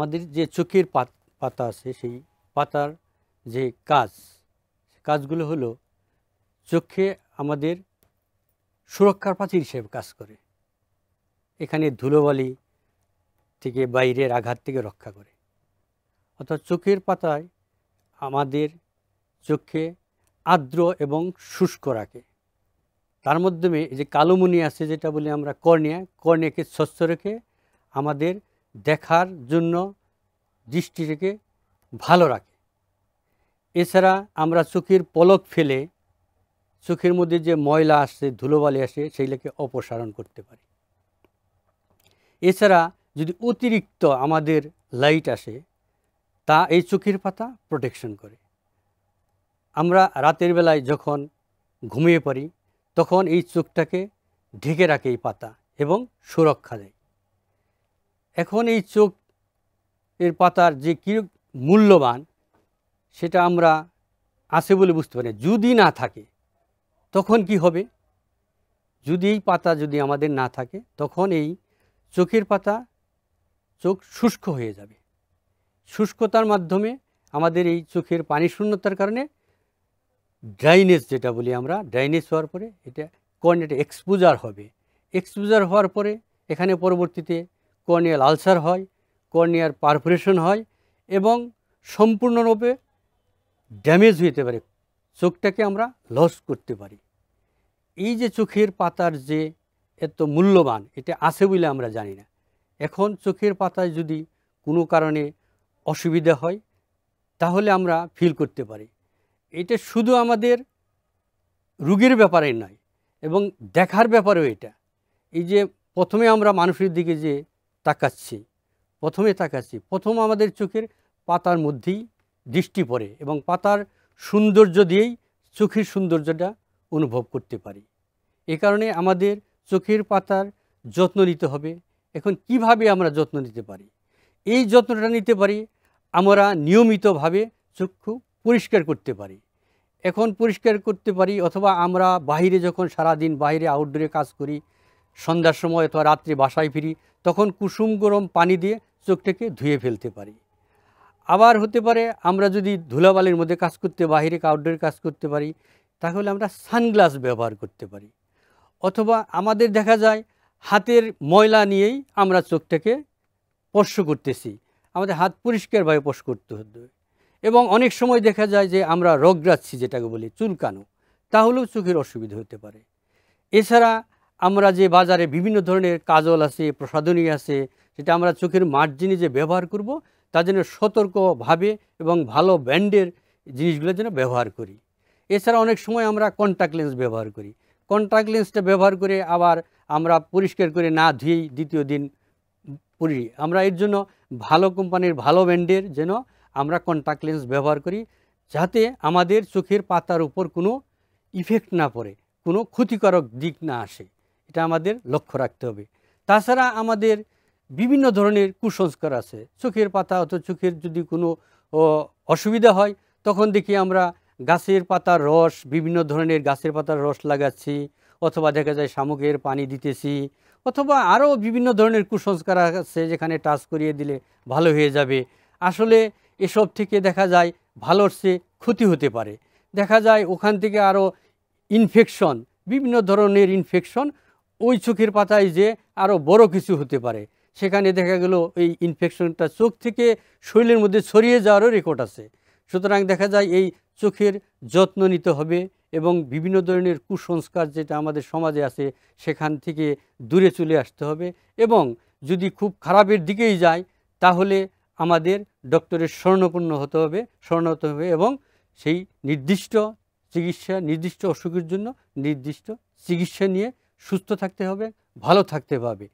আমাদের যে চোখের পাতা আছে সেই পাতার যে কাজগুলো হলো চোখে আমাদের সুরক্ষার প্রাচীর হিসেবে কাজ করে। এখানে ধুলোবালি থেকে বাইরের আঘাত থেকে রক্ষা করে। অর্থাৎ চোখের পাতায় আমাদের চোখে আর্দ্র এবং শুষ্ক রাখে। তার মাধ্যমে এই যে কালোমণি আছে যেটা বলি আমরা কর্নিয়াকে স্বচ্ছ রেখে আমাদের দেখার জন্য দৃষ্টিটাকে ভালো রাখে। এছাড়া আমরা চোখের পলক ফেলে চোখের মধ্যে যে ময়লা আসে ধুলোবালি আসে সেইগুলোকে অপসারণ করতে পারি। এছাড়া যদি অতিরিক্ত আমাদের লাইট আসে তা এই চোখের পাতা প্রোটেকশন করে। আমরা রাতের বেলায় যখন ঘুমিয়ে পড়ি তখন এই চোখটাকে ঢেকে রাখে এই পাতা এবং সুরক্ষা দেয়। এখন এই চোখের পাতার যে কী মূল্যবান সেটা আমরা আছে বলে বুঝতে পারি। যদি না থাকে তখন কি হবে? যদি এই পাতা যদি আমাদের না থাকে তখন এই চোখের পাতা চোখ শুষ্ক হয়ে যাবে। শুষ্কতার মাধ্যমে আমাদের এই চোখের পানি শূন্যতার কারণে ড্রাইনেস যেটা বলি আমরা, ড্রাইনেস হওয়ার পরে এটা কর্নিয়াটা এক্সপোজার হবে। এক্সপোজার হওয়ার পরে এখানে পরবর্তীতে কর্নিয়াল আলসার হয়, কর্নিয়ার পারফোরেশন হয় এবং সম্পূর্ণরূপে ড্যামেজ হতে পারে, চোখটাকে আমরা লস করতে পারি। এই যে চোখের পাতার যে এত মূল্যবান এটা আছে বলে আমরা জানি না। এখন চোখের পাতায় যদি কোনো কারণে অসুবিধা হয় তাহলে আমরা ফিল করতে পারি। এটা শুধু আমাদের রোগের ব্যাপারে নয় এবং দেখার ব্যাপারেও এটা। এই যে প্রথমে আমরা মানুষের দিকে যে প্রথম আমাদের চোখের পাতার মধ্যেই দৃষ্টি পড়ে এবং পাতার সৌন্দর্য দিয়েই চোখের সৌন্দর্যটা অনুভব করতে পারি। এ কারণে আমাদের চোখের পাতার যত্ন নিতে হবে। এখন কিভাবে আমরা যত্ন নিতে পারি? এই যত্নটা নিতে পারি আমরা নিয়মিতভাবে চক্ষু পরিষ্কার করতে পারি। এখন পরিষ্কার করতে পারি অথবা আমরা বাইরে যখন সারাদিন বাইরে আউটডোরে কাজ করি, সন্ধ্যার সময় অথবা রাত্রে বাসায় ফিরি তখন কুসুম গরম পানি দিয়ে চোখটাকে ধুয়ে ফেলতে পারি। আবার হতে পারে আমরা যদি ধুলাবালির মধ্যে কাজ করতে বাইরে আউটডোরে কাজ করতে পারি তাহলে আমরা সানগ্লাস ব্যবহার করতে পারি। অথবা আমাদের দেখা যায় হাতের ময়লা নিয়েই আমরা চোখটাকে স্পর্শ করতেছি, আমাদের হাত পরিষ্কারভাবে স্পর্শ করতে হবে। এবং অনেক সময় দেখা যায় যে আমরা রগড়াচ্ছি যেটাকে বলি চুলকানো, তাহলেও চোখের অসুবিধা হতে পারে। এছাড়া আমরা যে বাজারে বিভিন্ন ধরনের কাজল আছে, প্রসাধনী আছে, সেটা আমরা চোখের মার্জিনে যে ব্যবহার করব তার জন্য সতর্কভাবে এবং ভালো ব্র্যান্ডের জিনিসগুলোর জন্য ব্যবহার করি। এছাড়া অনেক সময় আমরা কন্ট্যাক্ট লেন্স ব্যবহার করি। কন্ট্যাক্ট লেন্সটা ব্যবহার করে আবার আমরা পরিষ্কার করে না ধুয়েই দ্বিতীয় দিন পরি। আমরা এর জন্য ভালো কোম্পানির ভালো ব্র্যান্ডের যেন আমরা কন্ট্যাক্ট লেন্স ব্যবহার করি যাতে আমাদের চোখের পাতার উপর কোনো ইফেক্ট না পড়ে, কোনো ক্ষতিকারক দিক না আসে, এটা আমাদের লক্ষ্য রাখতে হবে। তাছাড়া আমাদের বিভিন্ন ধরনের কুসংস্কার আছে। চোখের পাতা অথবা চোখের যদি কোনো অসুবিধা হয় তখন দেখি আমরা গাছের পাতার রস, বিভিন্ন ধরনের গাছের পাতার রস লাগাচ্ছি অথবা দেখা যায় শামুকের পানি দিতেছি অথবা আরও বিভিন্ন ধরনের কুসংস্কার আছে যেখানে টাচ করিয়ে দিলে ভালো হয়ে যাবে। আসলে এসব থেকে দেখা যায় ভালোর চেয়ে ক্ষতি হতে পারে। দেখা যায় ওখান থেকে আরও ইনফেকশন, বিভিন্ন ধরনের ইনফেকশন ওই চোখের পাতায় যে আরও বড় কিছু হতে পারে। সেখানে দেখা গেল এই ইনফেকশনটা চোখ থেকে শরীরের মধ্যে ছড়িয়ে যাওয়ারও রেকর্ড আছে। সুতরাং দেখা যায় এই চোখের যত্ন নিতে হবে এবং বিভিন্ন ধরনের কুসংস্কার যেটা আমাদের সমাজে আছে সেখান থেকে দূরে চলে আসতে হবে এবং যদি খুব খারাপের দিকেই যায় তাহলে আমাদের ডক্টরের শরণাপন্ন হতে হবে এবং সেই নির্দিষ্ট চিকিৎসা, নির্দিষ্ট অসুখের জন্য নির্দিষ্ট চিকিৎসা নিয়ে সুস্থ থাকতে হবে, ভালো থাকতে হবে।